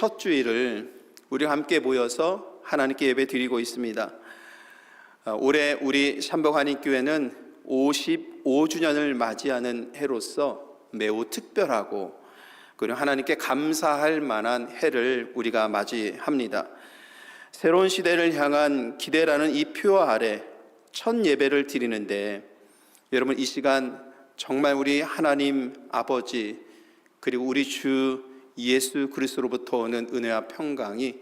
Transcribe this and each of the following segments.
첫 주일을 우리가 함께 모여서 하나님께 예배 드리고 있습니다. 올해 우리 샴복한인교회는 55주년을 맞이하는 해로서 매우 특별하고 그리고 하나님께 감사할 만한 해를 우리가 맞이합니다. 새로운 시대를 향한 기대라는 이 표 아래 첫 예배를 드리는데, 여러분 이 시간 정말 우리 하나님 아버지 그리고 우리 주 예수 그리스도로부터 오는 은혜와 평강이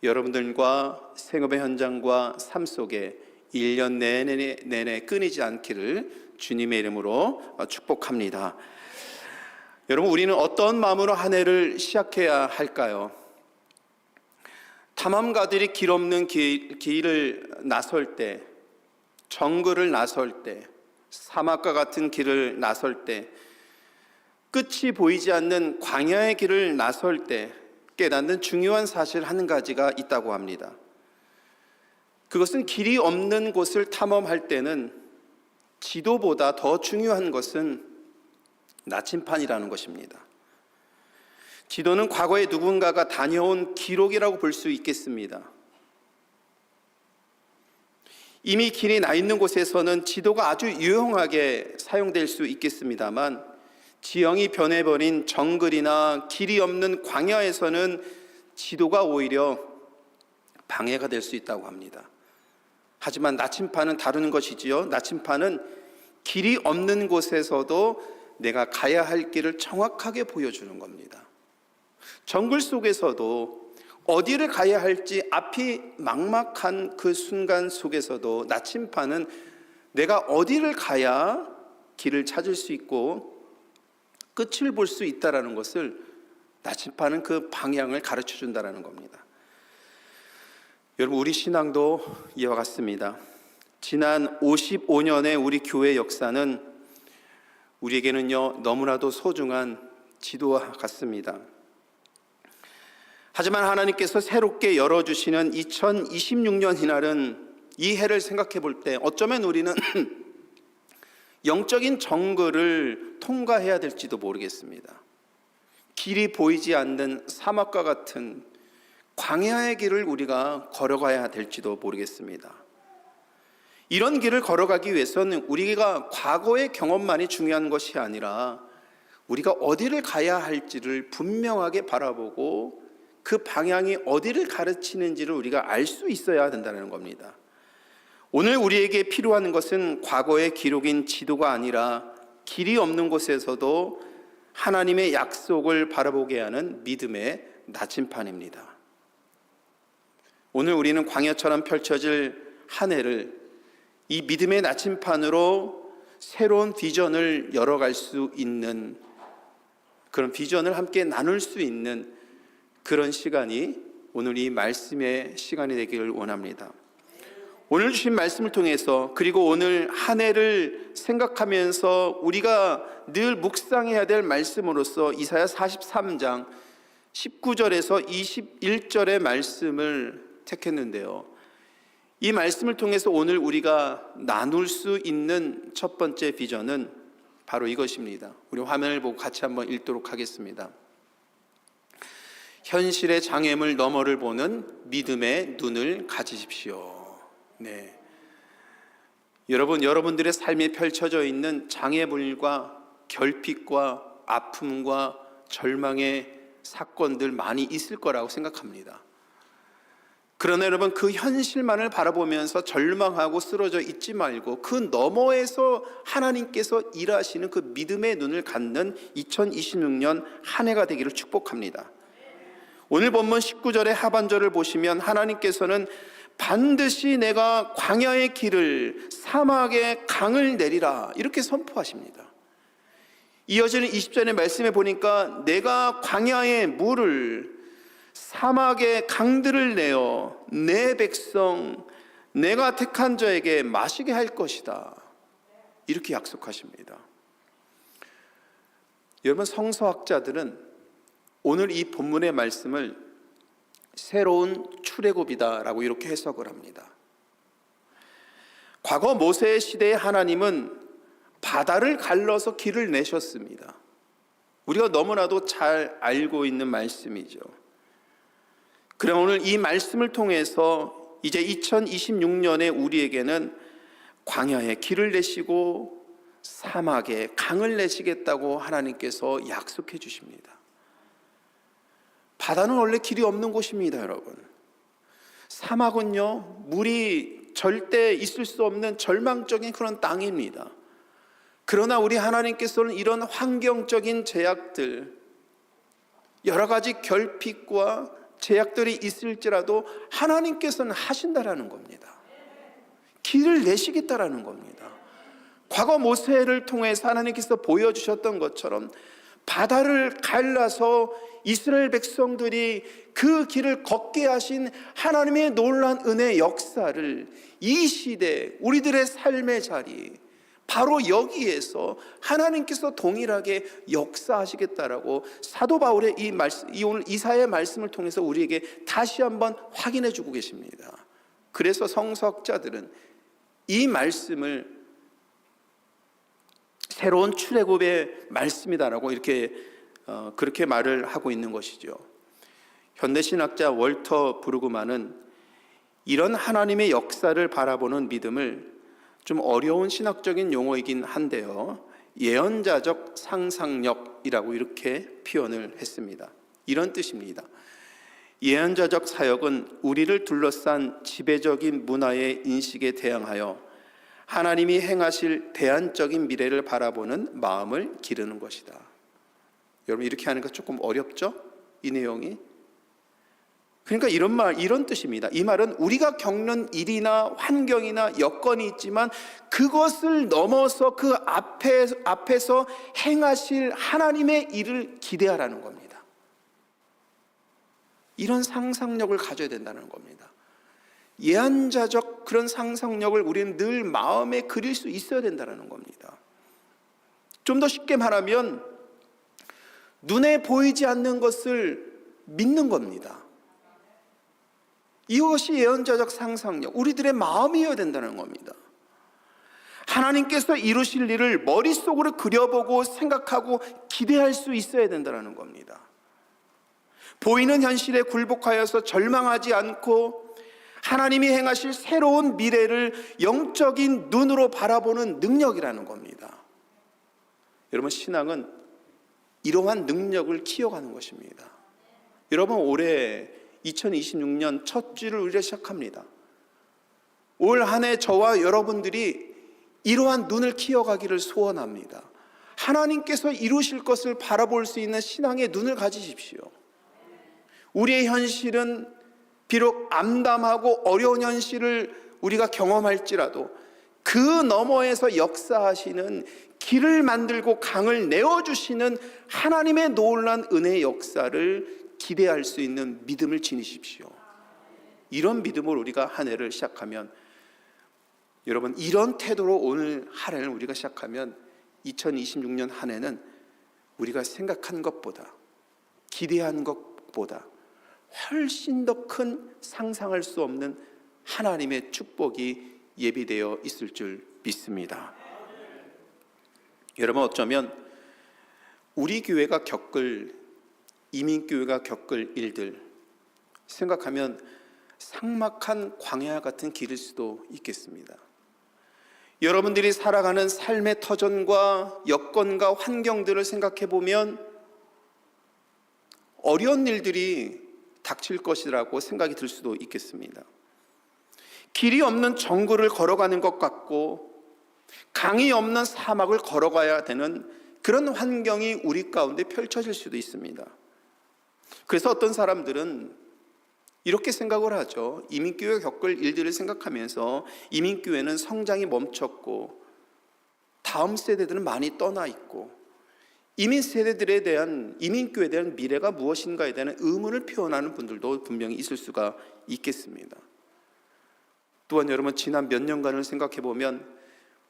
여러분들과 생업의 현장과 삶 속에 1년 내내 끊이지 않기를 주님의 이름으로 축복합니다. 여러분, 우리는 어떤 마음으로 한 해를 시작해야 할까요? 탐험가들이 길 없는 길을 나설 때, 정글을 나설 때, 사막과 같은 길을 나설 때, 끝이 보이지 않는 광야의 길을 나설 때 깨닫는 중요한 사실 한 가지가 있다고 합니다. 그것은 길이 없는 곳을 탐험할 때는 지도보다 더 중요한 것은 나침판이라는 것입니다. 지도는 과거에 누군가가 다녀온 기록이라고 볼 수 있겠습니다. 이미 길이 나 있는 곳에서는 지도가 아주 유용하게 사용될 수 있겠습니다만, 지형이 변해버린 정글이나 길이 없는 광야에서는 지도가 오히려 방해가 될 수 있다고 합니다. 하지만 나침판은 다른 것이지요. 나침판은 길이 없는 곳에서도 내가 가야 할 길을 정확하게 보여주는 겁니다. 정글 속에서도 어디를 가야 할지 앞이 막막한 그 순간 속에서도 나침판은 내가 어디를 가야 길을 찾을 수 있고 끝을 볼 수 있다는 것을, 나침판은 그 방향을 가르쳐 준다는 겁니다. 여러분, 우리 신앙도 이와 같습니다. 지난 55년의 우리 교회 역사는 우리에게는요 너무나도 소중한 지도와 같습니다. 하지만 하나님께서 새롭게 열어주시는 2026년 이날은, 이 해를 생각해 볼 때 어쩌면 우리는 영적인 정글을 통과해야 될지도 모르겠습니다. 길이 보이지 않는 사막과 같은 광야의 길을 우리가 걸어가야 될지도 모르겠습니다. 이런 길을 걸어가기 위해서는 우리가 과거의 경험만이 중요한 것이 아니라 우리가 어디를 가야 할지를 분명하게 바라보고 그 방향이 어디를 가르치는지를 우리가 알 수 있어야 된다는 겁니다. 오늘 우리에게 필요한 것은 과거의 기록인 지도가 아니라 길이 없는 곳에서도 하나님의 약속을 바라보게 하는 믿음의 나침판입니다. 오늘 우리는 광야처럼 펼쳐질 한 해를 이 믿음의 나침판으로 새로운 비전을 열어갈 수 있는, 그런 비전을 함께 나눌 수 있는 그런 시간이 오늘 이 말씀의 시간이 되기를 원합니다. 오늘 주신 말씀을 통해서, 그리고 오늘 한 해를 생각하면서 우리가 늘 묵상해야 될 말씀으로서 이사야 43장 19절에서 21절의 말씀을 택했는데요, 이 말씀을 통해서 오늘 우리가 나눌 수 있는 첫 번째 비전은 바로 이것입니다. 우리 화면을 보고 같이 한번 읽도록 하겠습니다. 현실의 장애물 너머를 보는 믿음의 눈을 가지십시오. 네, 여러분들의 삶에 펼쳐져 있는 장애물과 결핍과 아픔과 절망의 사건들 많이 있을 거라고 생각합니다. 그러나 여러분, 그 현실만을 바라보면서 절망하고 쓰러져 있지 말고 그 너머에서 하나님께서 일하시는 그 믿음의 눈을 갖는 2026년 한 해가 되기를 축복합니다. 오늘 본문 19절의 하반절을 보시면 하나님께서는 반드시 내가 광야의 길을, 사막의 강을 내리라, 이렇게 선포하십니다. 이어지는 20절의 말씀에 보니까 내가 광야의 물을, 사막의 강들을 내어 내 백성, 내가 택한 자에게 마시게 할 것이다, 이렇게 약속하십니다. 여러분, 성서학자들은 오늘 이 본문의 말씀을 새로운 출애굽이다라고 이렇게 해석을 합니다. 과거 모세 시대의 하나님은 바다를 갈라서 길을 내셨습니다. 우리가 너무나도 잘 알고 있는 말씀이죠. 그럼 오늘 이 말씀을 통해서 이제 2026년에 우리에게는 광야에 길을 내시고 사막에 강을 내시겠다고 하나님께서 약속해 주십니다. 바다는 원래 길이 없는 곳입니다, 여러분. 사막은요, 물이 절대 있을 수 없는 절망적인 그런 땅입니다. 그러나 우리 하나님께서는 이런 환경적인 제약들, 여러 가지 결핍과 제약들이 있을지라도 하나님께서는 하신다라는 겁니다. 길을 내시겠다라는 겁니다. 과거 모세를 통해서 하나님께서 보여주셨던 것처럼 바다를 갈라서 이스라엘 백성들이 그 길을 걷게 하신 하나님의 놀라운 은혜의 역사를 이 시대 우리들의 삶의 자리, 바로 여기에서 하나님께서 동일하게 역사하시겠다라고 사도 바울의 이 말씀, 오늘 이사야의 말씀을 통해서 우리에게 다시 한번 확인해 주고 계십니다. 그래서 성서학자들은 이 말씀을 새로운 출애굽의 말씀이다라고 이렇게 그렇게 말을 하고 있는 것이죠. 현대신학자 월터 브루그만은 이런 하나님의 역사를 바라보는 믿음을 좀 어려운 신학적인 용어이긴 한데요, 예언자적 상상력이라고 이렇게 표현을 했습니다. 이런 뜻입니다. 예언자적 사역은 우리를 둘러싼 지배적인 문화의 인식에 대항하여 하나님이 행하실 대안적인 미래를 바라보는 마음을 기르는 것이다. 여러분, 이렇게 하는 거 조금 어렵죠? 이 내용이. 그러니까 이런 뜻입니다. 이 말은 우리가 겪는 일이나 환경이나 여건이 있지만 그것을 넘어서 그 앞에서 행하실 하나님의 일을 기대하라는 겁니다. 이런 상상력을 가져야 된다는 겁니다. 예언자적 그런 상상력을 우리는 늘 마음에 그릴 수 있어야 된다는 겁니다. 좀 더 쉽게 말하면 눈에 보이지 않는 것을 믿는 겁니다. 이것이 예언자적 상상력, 우리들의 마음이어야 된다는 겁니다. 하나님께서 이루실 일을 머릿속으로 그려보고 생각하고 기대할 수 있어야 된다는 겁니다. 보이는 현실에 굴복하여서 절망하지 않고 하나님이 행하실 새로운 미래를 영적인 눈으로 바라보는 능력이라는 겁니다. 여러분, 신앙은 이러한 능력을 키워가는 것입니다. 여러분, 올해 2026년 첫 주를 우리가 시작합니다. 올 한 해 저와 여러분들이 이러한 눈을 키워가기를 소원합니다. 하나님께서 이루실 것을 바라볼 수 있는 신앙의 눈을 가지십시오. 우리의 현실은 비록 암담하고 어려운 현실을 우리가 경험할지라도 그 너머에서 역사하시는, 길을 만들고 강을 내어주시는 하나님의 놀라운 은혜의 역사를 기대할 수 있는 믿음을 지니십시오. 이런 믿음으로 우리가 한 해를 시작하면, 여러분, 이런 태도로 오늘 한 해를 우리가 시작하면 2026년 한 해는 우리가 생각한 것보다, 기대한 것보다 훨씬 더 큰 상상할 수 없는 하나님의 축복이 예비되어 있을 줄 믿습니다. 여러분, 어쩌면 우리 교회가 겪을, 이민교회가 겪을 일들 생각하면 삭막한 광야 같은 길일 수도 있겠습니다. 여러분들이 살아가는 삶의 터전과 여건과 환경들을 생각해 보면 어려운 일들이 닥칠 것이라고 생각이 들 수도 있겠습니다. 길이 없는 정글을 걸어가는 것 같고 강이 없는 사막을 걸어가야 되는 그런 환경이 우리 가운데 펼쳐질 수도 있습니다. 그래서 어떤 사람들은 이렇게 생각을 하죠. 이민교회가 겪을 일들을 생각하면서 이민교회는 성장이 멈췄고 다음 세대들은 많이 떠나 있고 이민 세대들에 대한, 이민교회에 대한 미래가 무엇인가에 대한 의문을 표현하는 분들도 분명히 있을 수가 있겠습니다. 또한 여러분, 지난 몇 년간을 생각해 보면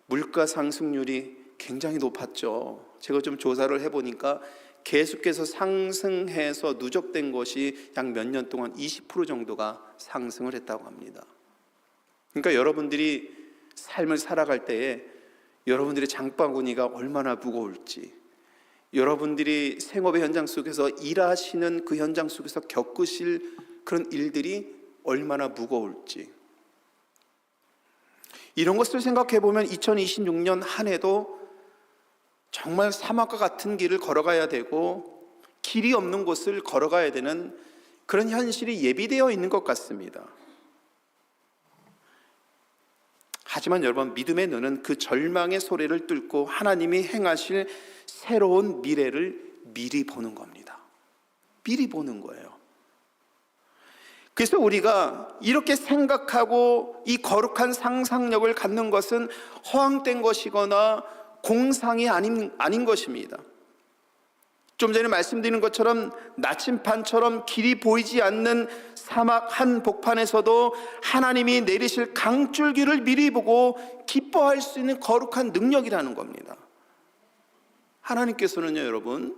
물가 상승률이 굉장히 높았죠. 제가 좀 조사를 해보니까 계속해서 상승해서 누적된 것이 약 몇 년 동안 20% 정도가 상승을 했다고 합니다. 그러니까 여러분들이 삶을 살아갈 때에 여러분들의 장바구니가 얼마나 무거울지, 여러분들이 생업의 현장 속에서 일하시는 그 현장 속에서 겪으실 그런 일들이 얼마나 무거울지, 이런 것을 생각해 보면 2026년 한 해도 정말 사막과 같은 길을 걸어가야 되고 길이 없는 곳을 걸어가야 되는 그런 현실이 예비되어 있는 것 같습니다. 하지만 여러분, 믿음의 눈은 그 절망의 소리를 뚫고 하나님이 행하실 새로운 미래를 미리 보는 겁니다. 미리 보는 거예요. 그래서 우리가 이렇게 생각하고 이 거룩한 상상력을 갖는 것은 허황된 것이거나 공상이 아닌 것입니다. 좀 전에 말씀드린 것처럼 나침판처럼 길이 보이지 않는 사막 한 복판에서도 하나님이 내리실 강줄기를 미리 보고 기뻐할 수 있는 거룩한 능력이라는 겁니다. 하나님께서는요, 여러분,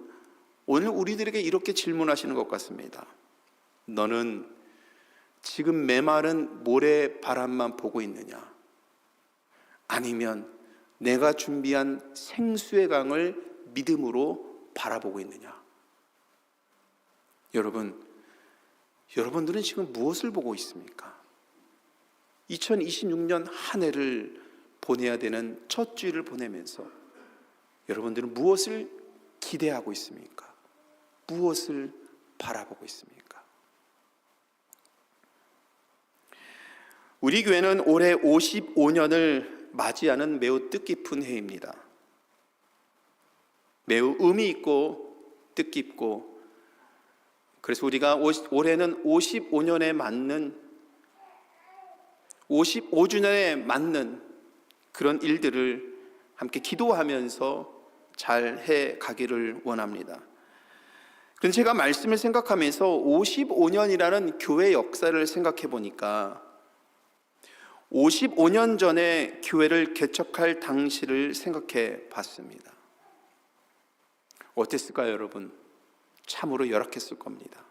오늘 우리들에게 이렇게 질문하시는 것 같습니다. 너는 지금 메마른 모래 바람만 보고 있느냐? 아니면 내가 준비한 생수의 강을 믿음으로 바라보고 있느냐? 여러분들은 지금 무엇을 보고 있습니까? 2026년 한 해를 보내야 되는 첫 주일을 보내면서 여러분들은 무엇을 기대하고 있습니까? 무엇을 바라보고 있습니까? 우리 교회는 올해 55년을 맞이하는 매우 뜻깊은 해입니다. 매우 의미 있고 뜻깊고, 그래서 우리가 올해는 55주년에 맞는 그런 일들을 함께 기도하면서 잘 해 가기를 원합니다. 그런데 제가 말씀을 생각하면서 55년이라는 교회 역사를 생각해 보니까 55년 전에 교회를 개척할 당시를 생각해 봤습니다. 어땠을까요, 여러분? 참으로 열악했을 겁니다.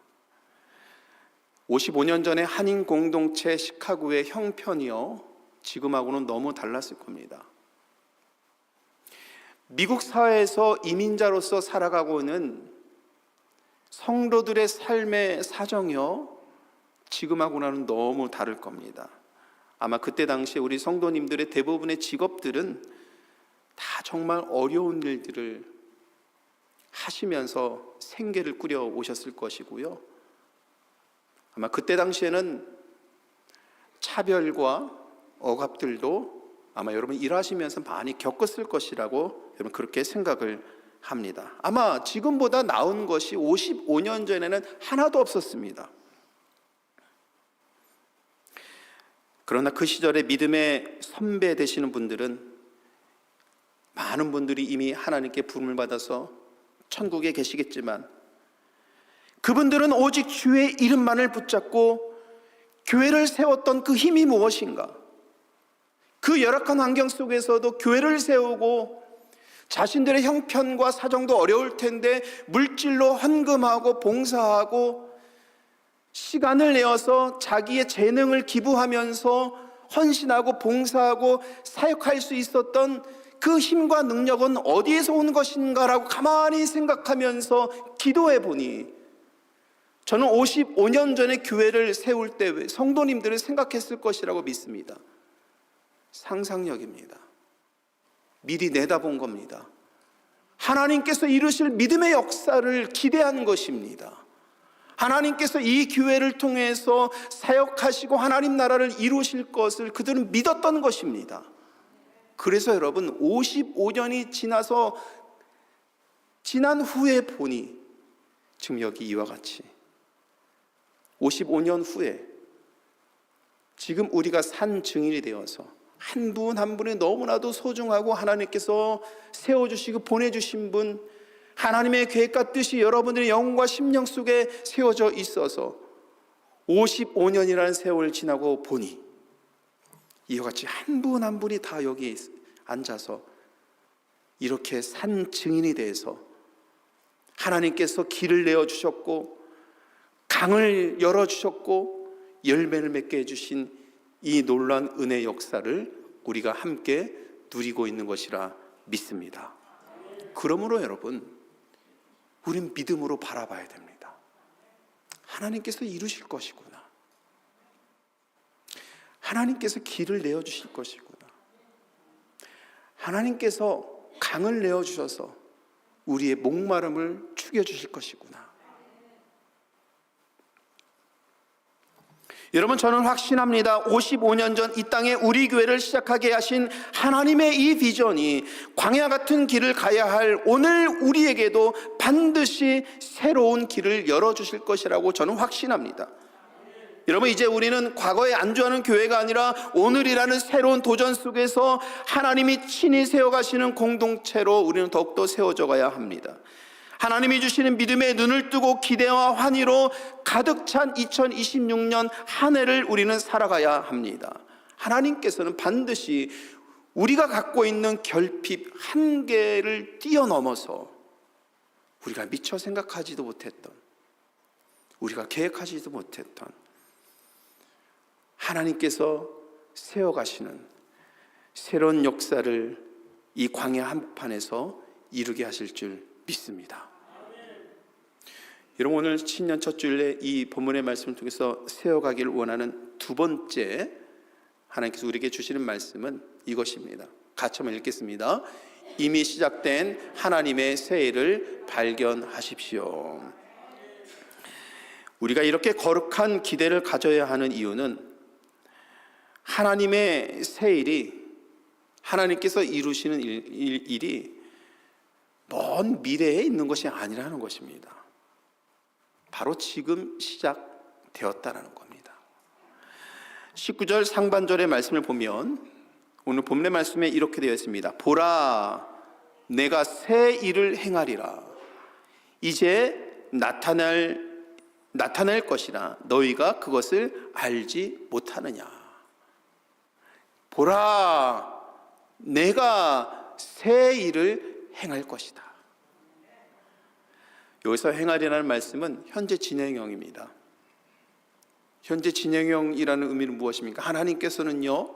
55년 전에 한인 공동체 시카고의 형편이요, 지금하고는 너무 달랐을 겁니다. 미국 사회에서 이민자로서 살아가고 있는 성도들의 삶의 사정이요, 지금하고는 너무 다를 겁니다. 아마 그때 당시에 우리 성도님들의 대부분의 직업들은 다 정말 어려운 일들을 하시면서 생계를 꾸려 오셨을 것이고요. 아마 그때 당시에는 차별과 억압들도 아마 여러분 일하시면서 많이 겪었을 것이라고 여러분 그렇게 생각을 합니다. 아마 지금보다 나은 것이 55년 전에는 하나도 없었습니다. 그러나 그 시절에 믿음의 선배 되시는 분들은, 많은 분들이 이미 하나님께 부름을 받아서 천국에 계시겠지만, 그분들은 오직 주의 이름만을 붙잡고 교회를 세웠던 그 힘이 무엇인가, 그 열악한 환경 속에서도 교회를 세우고 자신들의 형편과 사정도 어려울 텐데 물질로 헌금하고 봉사하고 시간을 내어서 자기의 재능을 기부하면서 헌신하고 봉사하고 사역할 수 있었던 그 힘과 능력은 어디에서 온 것인가라고 가만히 생각하면서 기도해 보니, 저는 55년 전에 교회를 세울 때 성도님들을 생각했을 것이라고 믿습니다. 상상력입니다. 미리 내다본 겁니다. 하나님께서 이루실 믿음의 역사를 기대한 것입니다. 하나님께서 이 교회를 통해서 사역하시고 하나님 나라를 이루실 것을 그들은 믿었던 것입니다. 그래서 여러분, 55년이 지난 후에 보니 지금 여기 이와 같이 55년 후에 지금 우리가 산 증인이 되어서 한 분 한 분이 너무나도 소중하고 하나님께서 세워주시고 보내주신 분, 하나님의 계획과 뜻이 여러분들의 영혼과 심령 속에 세워져 있어서 55년이라는 세월 지나고 보니 이와 같이 한 분 한 분이 다 여기 앉아서 이렇게 산 증인이 돼서 하나님께서 길을 내어주셨고 강을 열어주셨고 열매를 맺게 해주신 이 놀라운 은혜의 역사를 우리가 함께 누리고 있는 것이라 믿습니다. 그러므로 여러분, 우린 믿음으로 바라봐야 됩니다. 하나님께서 이루실 것이구나. 하나님께서 길을 내어주실 것이구나. 하나님께서 강을 내어주셔서 우리의 목마름을 죽여주실 것이구나. 여러분, 저는 확신합니다. 55년 전 이 땅에 우리 교회를 시작하게 하신 하나님의 이 비전이 광야 같은 길을 가야 할 오늘 우리에게도 반드시 새로운 길을 열어주실 것이라고 저는 확신합니다. 여러분, 이제 우리는 과거에 안주하는 교회가 아니라 오늘이라는 새로운 도전 속에서 하나님이 친히 세워가시는 공동체로 우리는 더욱더 세워져 가야 합니다. 하나님이 주시는 믿음의 눈을 뜨고 기대와 환희로 가득 찬 2026년 한 해를 우리는 살아가야 합니다. 하나님께서는 반드시 우리가 갖고 있는 결핍, 한계를 뛰어넘어서 우리가 미처 생각하지도 못했던, 우리가 계획하지도 못했던 하나님께서 세워가시는 새로운 역사를 이 광야 한복판에서 이루게 하실 줄 믿습니다. 여러분, 오늘 신년 첫 주일에 이 본문의 말씀을 통해서 세워가기를 원하는 두 번째 하나님께서 우리에게 주시는 말씀은 이것입니다. 같이 한번 읽겠습니다. 이미 시작된 하나님의 새 일을 발견하십시오. 우리가 이렇게 거룩한 기대를 가져야 하는 이유는 하나님의 새 일이, 하나님께서 이루시는 일이 먼 미래에 있는 것이 아니라는 것입니다. 바로 지금 시작되었다는 겁니다. 19절 상반절의 말씀을 보면 오늘 본문의 말씀에 이렇게 되어 있습니다. 보라, 내가 새 일을 행하리라. 이제 나타날 것이라 너희가 그것을 알지 못하느냐. 보라, 내가 새 일을 행할 것이다. 여기서 행하리라는 말씀은 현재 진행형입니다. 현재 진행형이라는 의미는 무엇입니까? 하나님께서는요,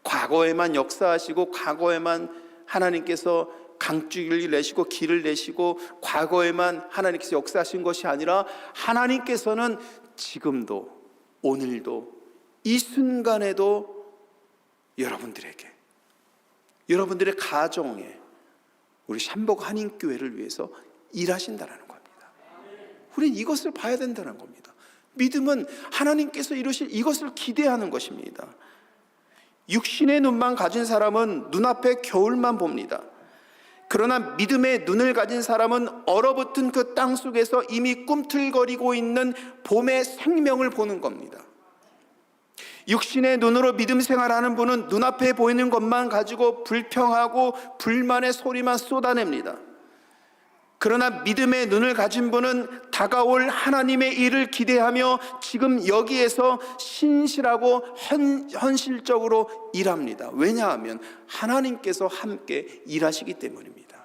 과거에만 역사하시고 과거에만 하나님께서 강줄을 내시고 길을 내시고 과거에만 하나님께서 역사하신 것이 아니라 하나님께서는 지금도, 오늘도, 이 순간에도 여러분들에게, 여러분들의 가정에, 우리 샴복 한인교회를 위해서 일하신다는 겁니다. 우리는 이것을 봐야 된다는 겁니다. 믿음은 하나님께서 이루실 이것을 기대하는 것입니다. 육신의 눈만 가진 사람은 눈앞에 겨울만 봅니다. 그러나 믿음의 눈을 가진 사람은 얼어붙은 그 땅 속에서 이미 꿈틀거리고 있는 봄의 생명을 보는 겁니다. 육신의 눈으로 믿음 생활하는 분은 눈앞에 보이는 것만 가지고 불평하고 불만의 소리만 쏟아냅니다. 그러나 믿음의 눈을 가진 분은 다가올 하나님의 일을 기대하며 지금 여기에서 신실하고 현실적으로 일합니다. 왜냐하면 하나님께서 함께 일하시기 때문입니다.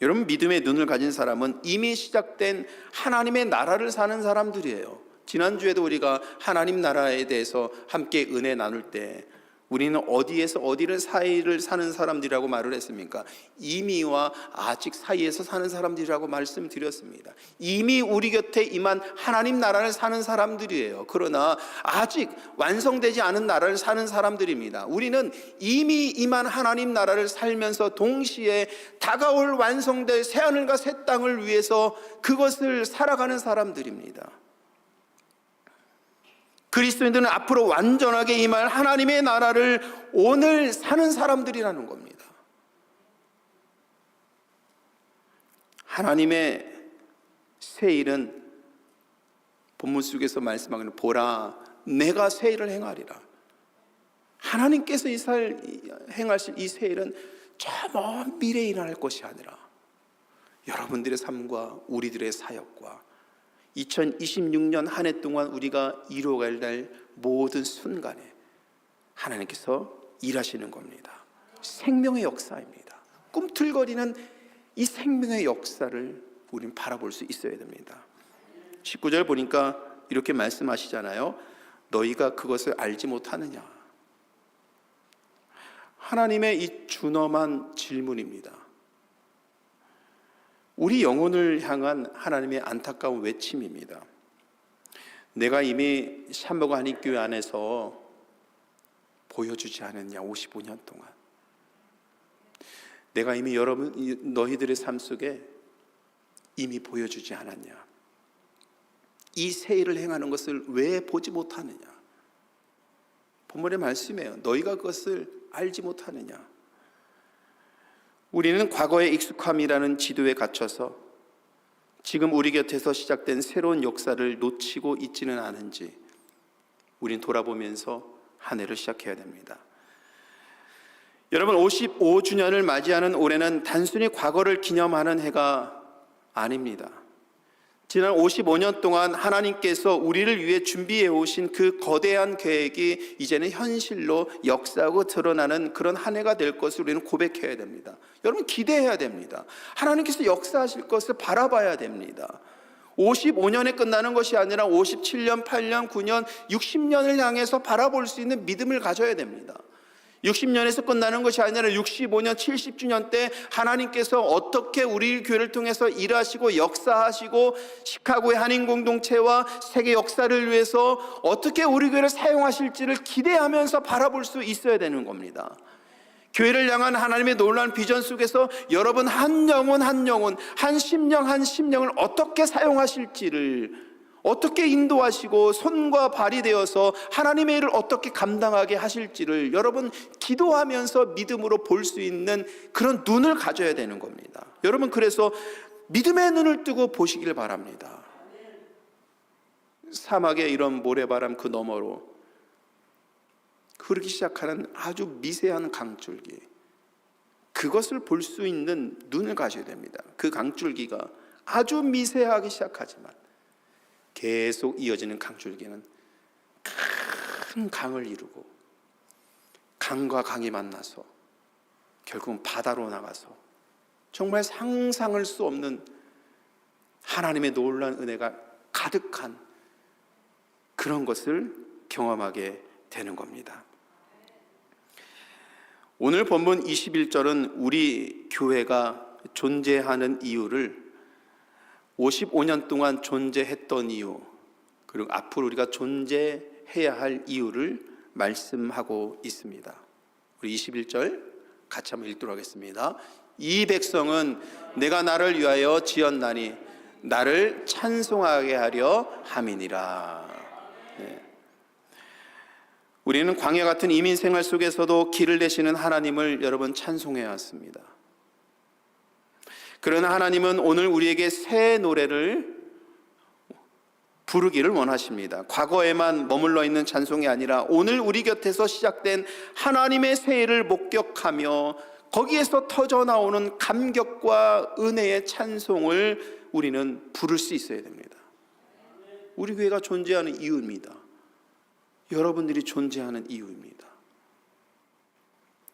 여러분, 믿음의 눈을 가진 사람은 이미 시작된 하나님의 나라를 사는 사람들이에요. 지난주에도 우리가 하나님 나라에 대해서 함께 은혜 나눌 때 우리는 어디에서 어디를 사이를 사는 사람들이라고 말을 했습니까? 이미와 아직 사이에서 사는 사람들이라고 말씀드렸습니다. 이미 우리 곁에 임한 하나님 나라를 사는 사람들이에요. 그러나 아직 완성되지 않은 나라를 사는 사람들입니다. 우리는 이미 임한 하나님 나라를 살면서 동시에 다가올 완성될 새하늘과 새 땅을 위해서 그것을 살아가는 사람들입니다. 그리스도인들은 앞으로 완전하게 임할 하나님의 나라를 오늘 사는 사람들이라는 겁니다. 하나님의 새 일은 본문 속에서 말씀하기는 보라, 내가 새 일을 행하리라. 하나님께서 행하실 이 새 일은 저 먼 미래에 일어날 것이 아니라 여러분들의 삶과 우리들의 사역과 2026년 한 해 동안 우리가 이루어갈 날 모든 순간에 하나님께서 일하시는 겁니다. 생명의 역사입니다. 꿈틀거리는 이 생명의 역사를 우리는 바라볼 수 있어야 됩니다. 19절 보니까 이렇게 말씀하시잖아요. 너희가 그것을 알지 못하느냐. 하나님의 이 준엄한 질문입니다. 우리 영혼을 향한 하나님의 안타까운 외침입니다. 내가 이미 샴버거 한인교회 안에서 보여주지 않았냐, 55년 동안. 내가 이미 너희들의 삶 속에 이미 보여주지 않았냐. 이 새 일을 행하는 것을 왜 보지 못하느냐. 본문의 말씀이에요. 너희가 그것을 알지 못하느냐. 우리는 과거의 익숙함이라는 지도에 갇혀서 지금 우리 곁에서 시작된 새로운 역사를 놓치고 있지는 않은지 우린 돌아보면서 한 해를 시작해야 됩니다. 여러분, 55주년을 맞이하는 올해는 단순히 과거를 기념하는 해가 아닙니다. 지난 55년 동안 하나님께서 우리를 위해 준비해 오신 그 거대한 계획이 이제는 현실로 역사하고 드러나는 그런 한 해가 될 것을 우리는 고백해야 됩니다. 여러분, 기대해야 됩니다. 하나님께서 역사하실 것을 바라봐야 됩니다. 55년에 끝나는 것이 아니라 57년, 8년, 9년, 60년을 향해서 바라볼 수 있는 믿음을 가져야 됩니다. 60년에서 끝나는 것이 아니라 65년, 70주년 때 하나님께서 어떻게 우리 교회를 통해서 일하시고 역사하시고 시카고의 한인 공동체와 세계 역사를 위해서 어떻게 우리 교회를 사용하실지를 기대하면서 바라볼 수 있어야 되는 겁니다. 교회를 향한 하나님의 놀라운 비전 속에서 여러분 한 영혼 한 영혼, 한 심령 한 심령을 어떻게 사용하실지를, 어떻게 인도하시고 손과 발이 되어서 하나님의 일을 어떻게 감당하게 하실지를 여러분 기도하면서 믿음으로 볼 수 있는 그런 눈을 가져야 되는 겁니다. 여러분, 그래서 믿음의 눈을 뜨고 보시길 바랍니다. 사막의 이런 모래바람 그 너머로 흐르기 시작하는 아주 미세한 강줄기, 그것을 볼 수 있는 눈을 가져야 됩니다. 그 강줄기가 아주 미세하기 시작하지만 계속 이어지는 강줄기는 큰 강을 이루고 강과 강이 만나서 결국은 바다로 나가서 정말 상상할 수 없는 하나님의 놀라운 은혜가 가득한 그런 것을 경험하게 되는 겁니다. 오늘 본문 21절은 우리 교회가 존재하는 이유를 55년 동안 존재했던 이유, 그리고 앞으로 우리가 존재해야 할 이유를 말씀하고 있습니다. 우리 21절 같이 한번 읽도록 하겠습니다. 이 백성은 내가 나를 위하여 지었나니 나를 찬송하게 하려 함이니라. 네. 우리는 광야 같은 이민 생활 속에서도 길을 내시는 하나님을 여러분 찬송해 왔습니다. 그러나 하나님은 오늘 우리에게 새 노래를 부르기를 원하십니다. 과거에만 머물러 있는 찬송이 아니라 오늘 우리 곁에서 시작된 하나님의 새 일을 목격하며 거기에서 터져나오는 감격과 은혜의 찬송을 우리는 부를 수 있어야 됩니다. 우리 교회가 존재하는 이유입니다. 여러분들이 존재하는 이유입니다.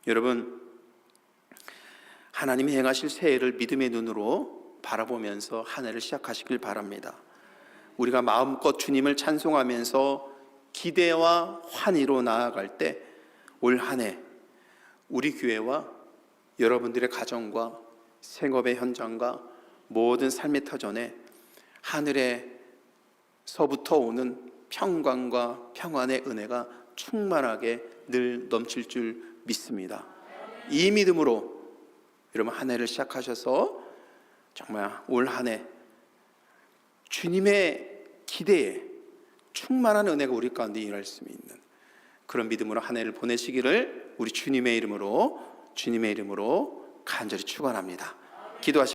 여러분, 하나님이 행하실 새 일을 믿음의 눈으로 바라보면서 한 해를 시작하시길 바랍니다. 우리가 마음껏 주님을 찬송하면서 기대와 환희로 나아갈 때 올 한 해 우리 교회와 여러분들의 가정과 생업의 현장과 모든 삶의 터전에 하늘에서부터 오는 평강과 평안의 은혜가 충만하게 늘 넘칠 줄 믿습니다. 이 믿음으로 여러분 한 해를 시작하셔서 정말 올 한 해 주님의 기대에 충만한 은혜가 우리 가운데 일할 수 있는 그런 믿음으로 한 해를 보내시기를 우리 주님의 이름으로 간절히 축원합니다. 기도하시